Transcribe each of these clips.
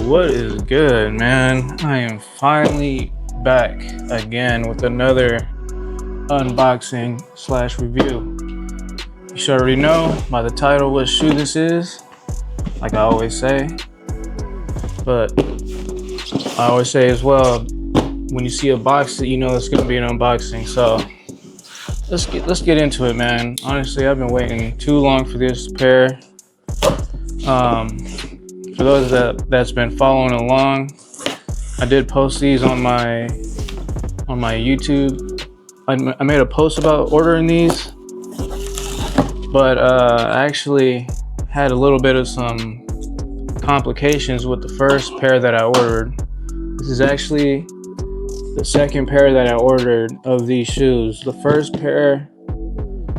What is good, man? I am finally back again with another unboxing slash review. You should already know by the title what shoe this is, like I always say. But I always say as well, when you see a box, you know it's gonna be an unboxing. So let's get into it, man. Honestly, I've been waiting too long for this pair. For those that's been following along, I did post these on my YouTube. I made a post about ordering these, but I actually had a little bit of some complications with the first pair that I ordered. This is actually the second pair that I ordered of these shoes. The first pair,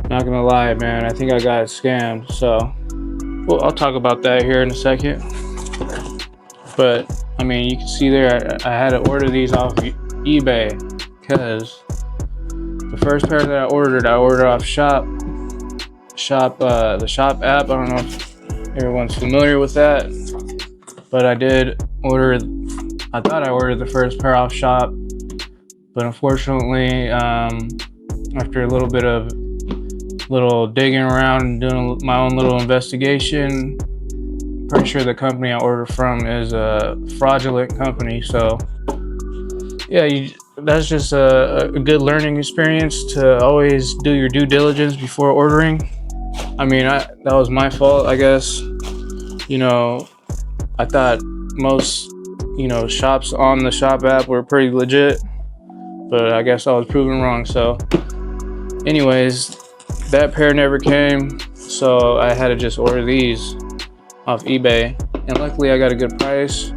not gonna lie, man, I think I got scammed. So, well, I'll talk about that here in a second. But I mean, you can see there, I had to order these off eBay because the first pair that I ordered off the Shop app. I don't know if everyone's familiar with that, but I thought I ordered the first pair off Shop, but unfortunately, after a little bit of digging around and doing my own little investigation, pretty sure the company I ordered from is a fraudulent company. So yeah, that's just a good learning experience to always do your due diligence before ordering. I mean, that was my fault, I guess. You know, I thought most, shops on the Shop app were pretty legit, but I guess I was proven wrong. So anyways, that pair never came, so I had to just order these off eBay, and luckily I got a good price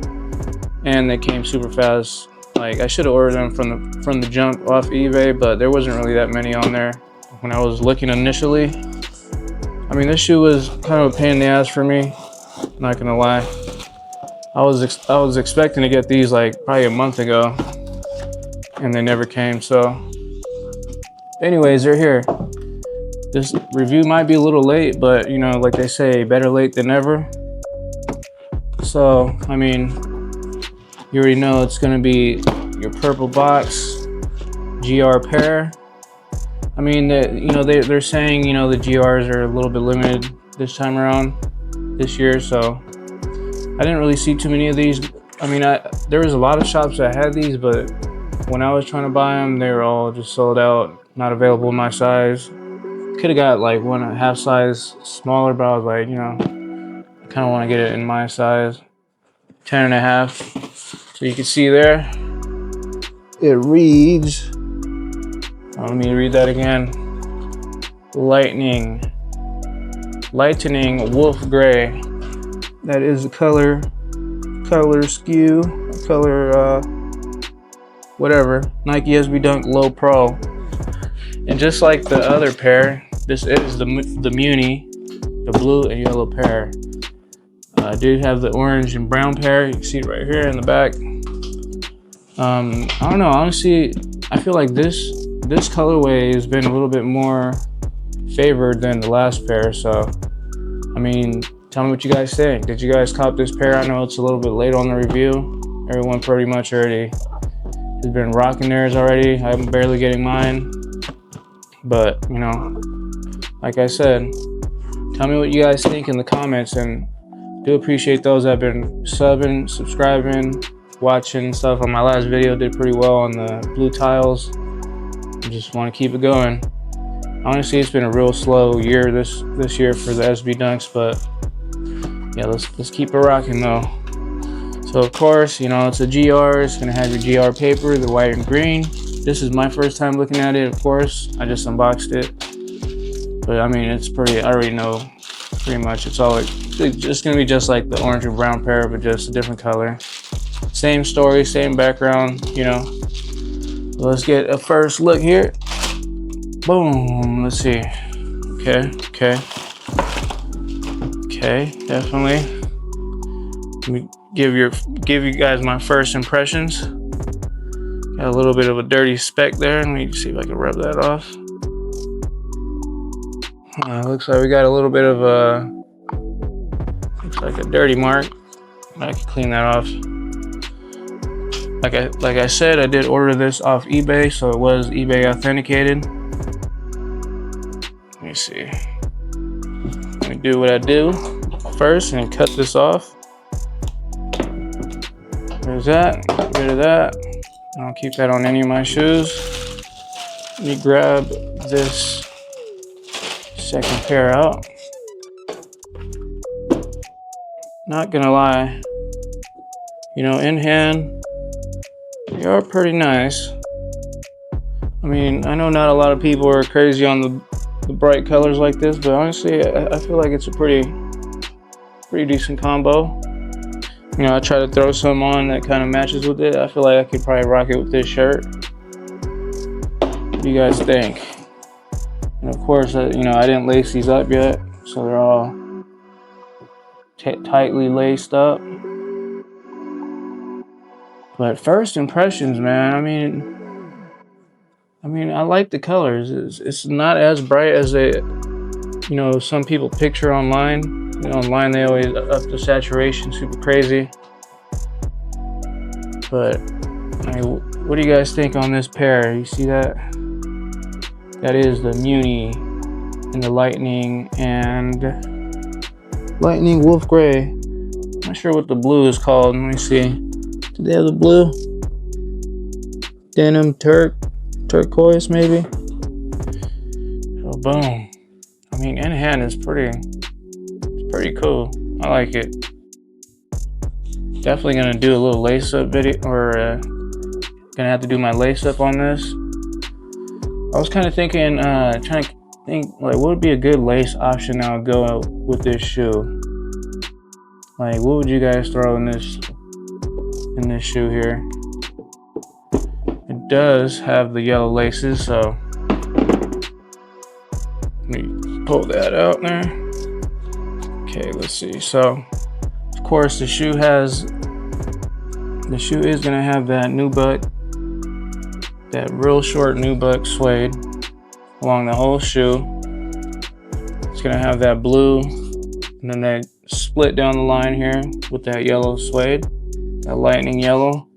and they came super fast. Like, I should have ordered them from the jump off eBay, but there wasn't really that many on there when I was looking initially. I mean, this shoe was kind of a pain in the ass for me, not gonna lie. I was expecting to get these like probably a month ago and they never came. So anyways, they're here. This review might be a little late, but like they say, better late than never. So, I mean, you already know it's gonna be your purple box GR pair. I mean, they're saying, the GRs are a little bit limited this time around, this year, so I didn't really see too many of these. I mean, there was a lot of shops that had these, but when I was trying to buy them, they were all just sold out, not available in my size. Could have got like one half size smaller, but I was like, I kind of want to get it in my size, 10.5. So you can see there, it reads, let me read that again. Lightning Wolf Gray. That is the color skew, whatever. Nike SB Dunk Low Pro. And just like the other pair, this is the Muni, the blue and yellow pair. I do have the orange and brown pair. You can see it right here in the back. I don't know, honestly, I feel like this colorway has been a little bit more favored than the last pair. So, I mean, tell me what you guys think. Did you guys cop this pair? I know it's a little bit late on the review. Everyone pretty much already has been rocking theirs already. I'm barely getting mine. But, like I said, tell me what you guys think in the comments, and do appreciate those that have been subbing, subscribing, watching stuff. On my last video, did pretty well on the blue tiles. I just want to keep it going. Honestly, it's been a real slow year this year for the SB Dunks, but yeah, let's keep it rocking though. So of course, it's a GR. It's gonna have your GR paper, the white and green. This is my first time looking at it, of course. I just unboxed it. But I mean, I already know pretty much. It's just gonna be just like the orange and brown pair, but just a different color. Same story, same background, Let's get a first look here. Boom, let's see. Okay, definitely. Let me give you guys my first impressions. Got a little bit of a dirty speck there. Let me see if I can rub that off. Looks like we got a little bit of looks like a dirty mark. I can clean that off. Like I said, I did order this off eBay, so it was eBay authenticated. Let me see. Let me do what I do first and cut this off. There's that. Get rid of that. I don't keep that on any of my shoes. Let me grab this second pair out. Not gonna lie, you know, in hand, they are pretty nice. I mean, I know not a lot of people are crazy on the bright colors like this, but honestly, I feel like it's a pretty decent combo. You know, I try to throw some on that kind of matches with it. I feel like I could probably rock it with this shirt. What do you guys think? And of course, you know, I didn't lace these up yet, so they're all tightly laced up. But first impressions, man, I mean, I like the colors. It's not as bright as they, you know, some people picture online. You know, online they always up the saturation super crazy. But I mean, what do you guys think on this pair? You see that? That is the Muni and the Lightning Wolf Gray. I'm not sure what the blue is called. Let me see. Do they have the blue? Denim turquoise maybe? So boom. I mean, in hand is pretty cool. I like it. Definitely gonna do a little lace up video, or gonna have to do my lace up on this. I was kind of thinking, trying to think like what would be a good lace option I would go with this shoe. Like, what would you guys throw in this shoe here? It does have the yellow laces, so let me pull that out there. Okay, let's see. So, of course, the shoe is gonna have that nubuck, that real short nubuck suede along the whole shoe. It's gonna have that blue, and then that split down the line here with that yellow suede, that lightning yellow.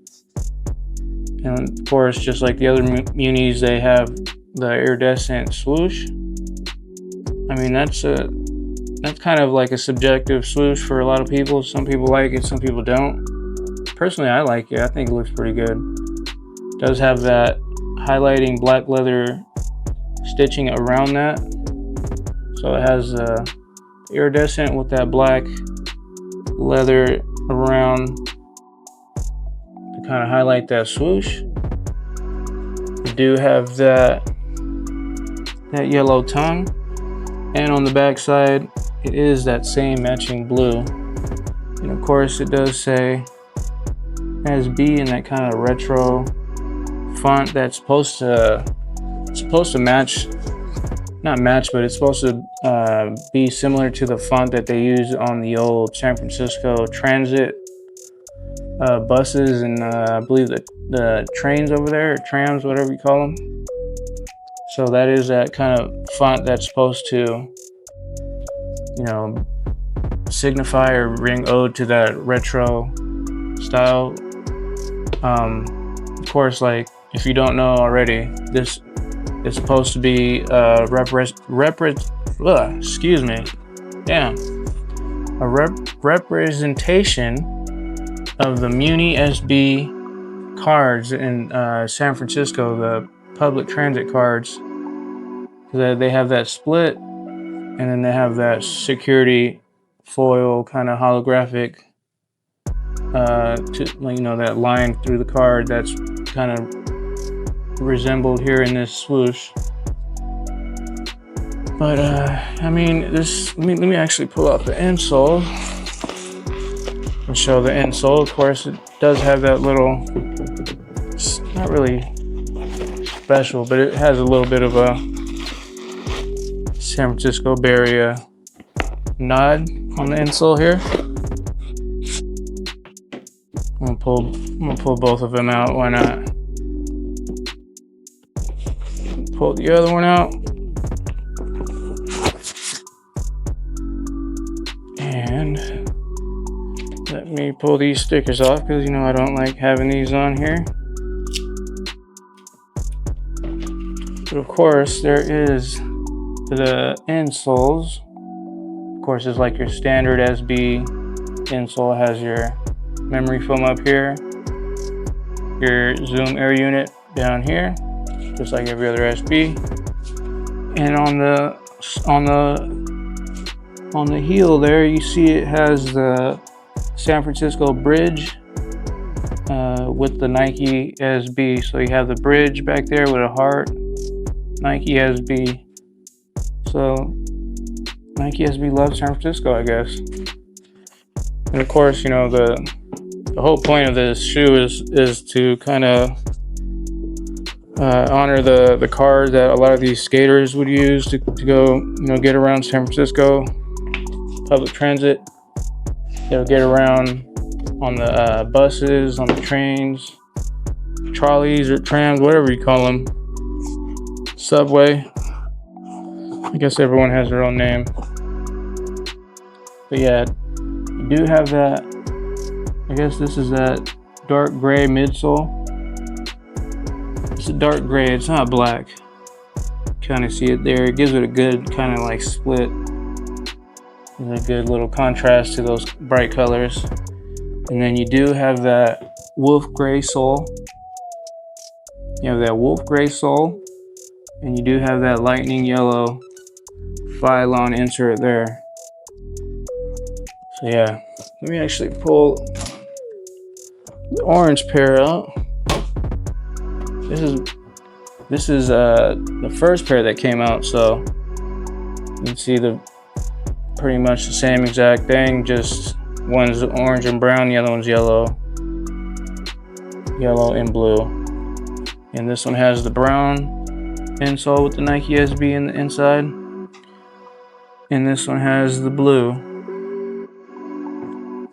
And of course, just like the other Munis, they have the iridescent swoosh. I mean, that's kind of like a subjective swoosh for a lot of people. Some people like it, some people don't. Personally, I like it. I think it looks pretty good. It does have that highlighting black leather stitching around that. So it has iridescent with that black leather around to kind of highlight that swoosh. We do have that yellow tongue, and on the back side it is that same matching blue. And of course it does say SB in that kind of retro font that's supposed to match, not match, but it's supposed to be similar to the font that they use on the old San Francisco transit buses, and I believe the trains over there, or trams, whatever you call them. So that is that kind of font that's supposed to, you know, signify or ring ode to that retro style. Of course, like, if you don't know already, this is supposed to be a representation of the Muni SB cards in San Francisco, the public transit cards. They have that split, and then they have that security foil kind of holographic, you know, that line through the card that's kind of resembled here in this swoosh. But I mean, let me actually pull out the insole and show the insole. Of course, it does have that little, it's not really special, but it has a little bit of a San Francisco Bay Area nod on the insole here. I'm gonna pull both of them out. Why not? Pull the other one out. And Let me pull these stickers off because, you know, I don't like having these on here. But of course, there is the insoles. Of course, it's like your standard SB insole. Has your memory foam up here, your zoom air unit down here, just like every other SB. And on the heel there, you see it has the San Francisco bridge with the Nike SB. So you have the bridge back there with a heart, Nike SB. So Nike SB loves San Francisco, I guess. And of course, you know, the whole point of this shoe is to kind of honor the car that a lot of these skaters would use to go, you know, get around San Francisco. Public transit. They'll get around on the buses, on the trains, trolleys or trams, whatever you call them. Subway. I guess everyone has their own name. But yeah, you do have that. I guess this is that dark gray midsole. It's a dark gray, it's not black. Kind of see it there. It gives it a good kind of like split. It's a good little contrast to those bright colors. And then you do have that wolf gray sole. You have that wolf gray sole. And you do have that lightning yellow Phylon insert there. So yeah, let me actually pull the orange pair out. This is the first pair that came out, so you can see pretty much the same exact thing, just one's orange and brown, the other one's yellow and blue. And this one has the brown insole with the Nike SB in the inside, and this one has the blue.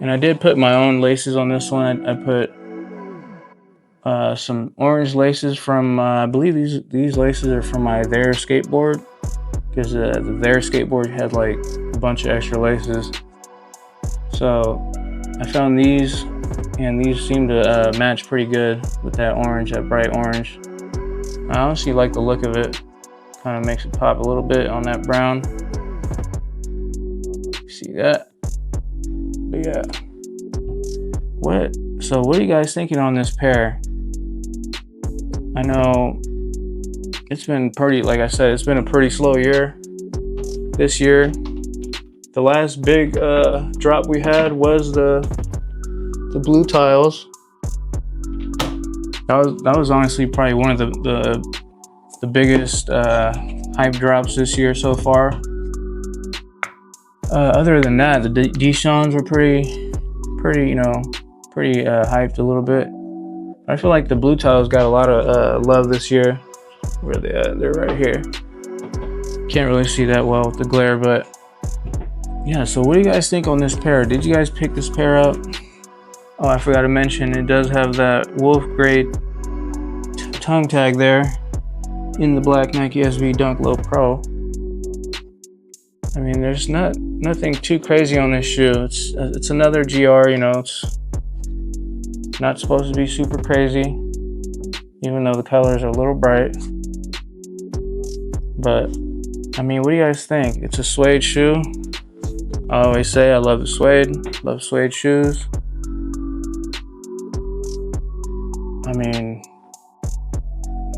And I did put my own laces on this one. I put some orange laces from I believe these laces are from my There skateboard, because the There skateboard had like a bunch of extra laces. So I found these, and these seem to match pretty good with that orange, that bright orange. I honestly like the look of it. Kind of makes it pop a little bit on that brown. See that? But yeah. So what are you guys thinking on this pair? I know it's been pretty, like I said, it's been a pretty slow year this year. The last big drop we had was the blue tiles. That was honestly probably one of the biggest hype drops this year so far. Other than that, the Dishons were pretty hyped a little bit. I feel like the blue tiles got a lot of love this year. Where are they at? They're right here. Can't really see that well with the glare, but yeah. So what do you guys think on this pair? Did you guys pick this pair up? Oh, I forgot to mention, it does have that wolf gray tongue tag there in the black Nike SB Dunk Low Pro. I mean, there's nothing too crazy on this shoe. It's another GR, you know. It's not supposed to be super crazy, even though the colors are a little bright. But I mean, what do you guys think? It's a suede shoe. I always say I love the suede. Love suede shoes. I mean,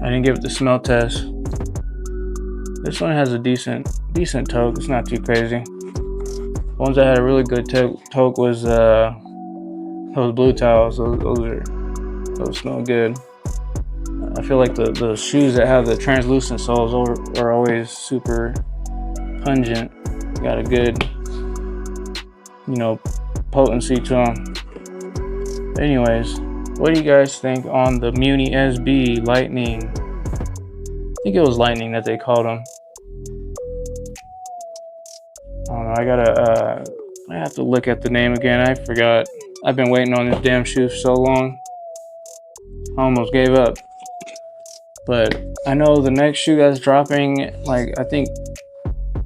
I didn't give it the smell test. This one has a decent toke. It's not too crazy. The ones that had a really good toke was those blue tiles. Those smell good. I feel like the shoes that have the translucent soles are always super pungent. Got a good, you know, potency to them. Anyways, what do you guys think on the Muni SB Lightning? I think it was Lightning that they called them. I don't know. I have to look at the name again. I forgot. I've been waiting on this damn shoe for so long. I almost gave up. But I know the next shoe that's dropping, like, I think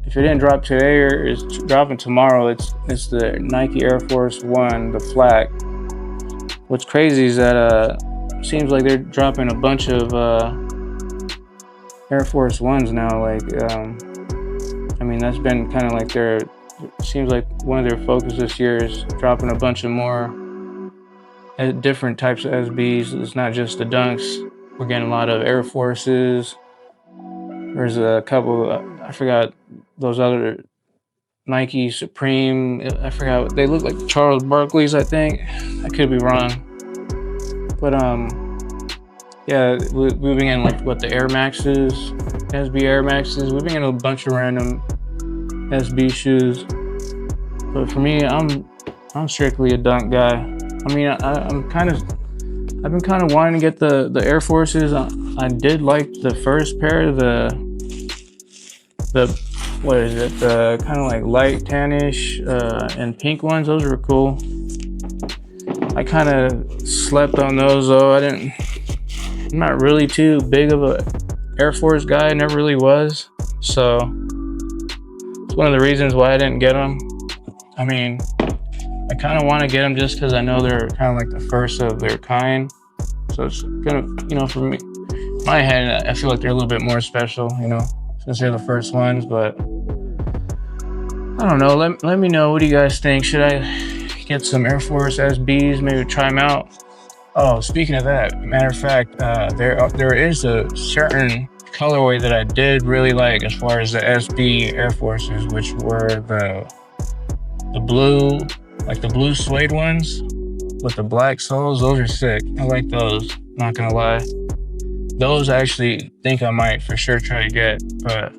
if it didn't drop today or is dropping tomorrow, it's the Nike Air Force One, the flat. What's crazy is that seems like they're dropping a bunch of Air Force Ones now. Like, I mean, that's been kind of like seems like one of their focus this year is dropping a bunch of more different types of SBs. It's not just the Dunks. We're getting a lot of Air Forces. There's a couple, I forgot those other Nike Supreme. I forgot, they look like Charles Barkley's, I think. I could be wrong. But yeah, we've been getting like what the Air Maxes, SB Air Maxes. We've been getting a bunch of random SB shoes. But for me, I'm strictly a Dunk guy. I mean, I've been kind of wanting to get the Air Forces. I did like the first pair, the what is it? The kind of like light tannish and pink ones. Those were cool. I kind of slept on those though. I'm not really too big of a Air Force guy. I never really was. So it's one of the reasons why I didn't get them. I mean, I kind of want to get them just because I know they're kind of like the first of their kind. So it's gonna, you know, for me, my head, I feel like they're a little bit more special, you know, since they're the first ones. But I don't know. Let me know. What do you guys think? Should I get some Air Force SBs? Maybe try them out. Oh, speaking of that, matter of fact, there is a certain colorway that I did really like as far as the SB Air Forces, which were the blue, like the blue suede ones with the black soles. Those are sick. I like those, not gonna lie. Those I actually think I might for sure try to get, but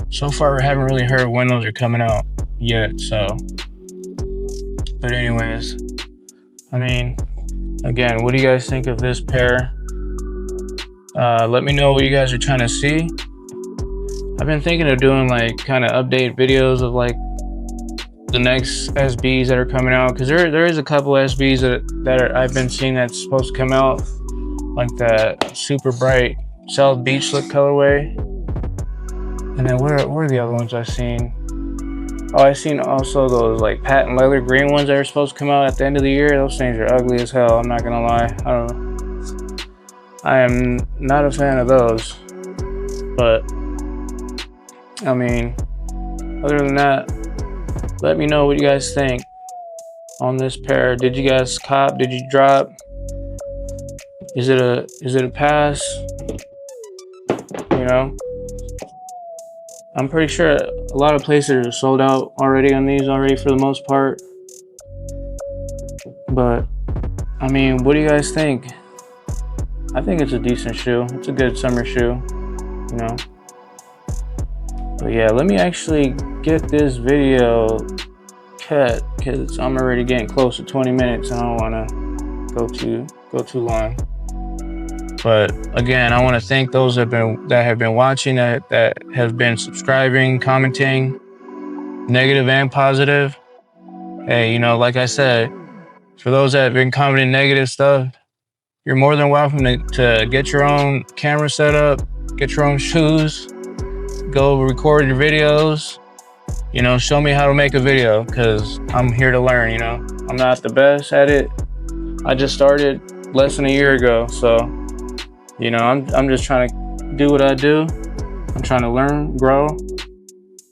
so far I haven't really heard when those are coming out yet, so. But anyways, I mean, again, what do you guys think of this pair? Let me know what you guys are trying to see. I've been thinking of doing like kind of update videos of like the next SBs that are coming out, because there is a couple SBs that I've been seeing that's supposed to come out, like that super bright South Beach look colorway. And then where are the other ones I've seen? Oh, I've seen also those like patent leather green ones that are supposed to come out at the end of the year. Those things are ugly as hell, I'm not gonna lie. I am not a fan of those. But I mean, other than that, let me know what you guys think on this pair. Did you guys cop? Did you drop? Is it a pass? You know, I'm pretty sure a lot of places are sold out already on these already for the most part. But I mean, what do you guys think? I think it's a decent shoe. It's a good summer shoe, you know. But yeah, let me actually get this video cut because I'm already getting close to 20 minutes and I don't want to go too long. But again, I want to thank those that have been watching, that have been subscribing, commenting, negative and positive. Hey, you know, like I said, for those that have been commenting negative stuff, you're more than welcome to get your own camera set up, get your own shoes, go record your videos, you know, show me how to make a video, because I'm here to learn, you know. I'm not the best at it. I just started less than a year ago, so, you know, I'm just trying to do what I do. I'm trying to learn, grow,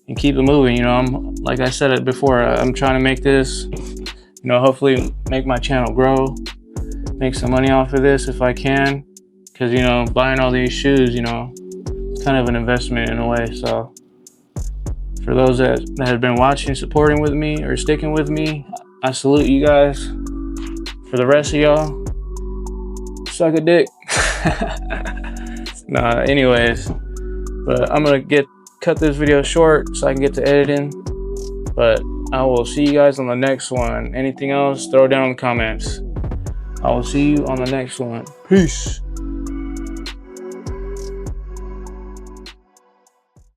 and keep it moving, you know. Like I said it before, I'm trying to make this, you know, hopefully make my channel grow, make some money off of this if I can, because, you know, buying all these shoes, you know, it's kind of an investment in a way. So for those that have been watching, supporting with me, or sticking with me, I salute you guys. For the rest of y'all, suck a dick. Nah, anyways, but I'm gonna cut this video short so I can get to editing. But I will see you guys on the next one. Anything else, throw it down in the comments. I will see you on the next one. Peace.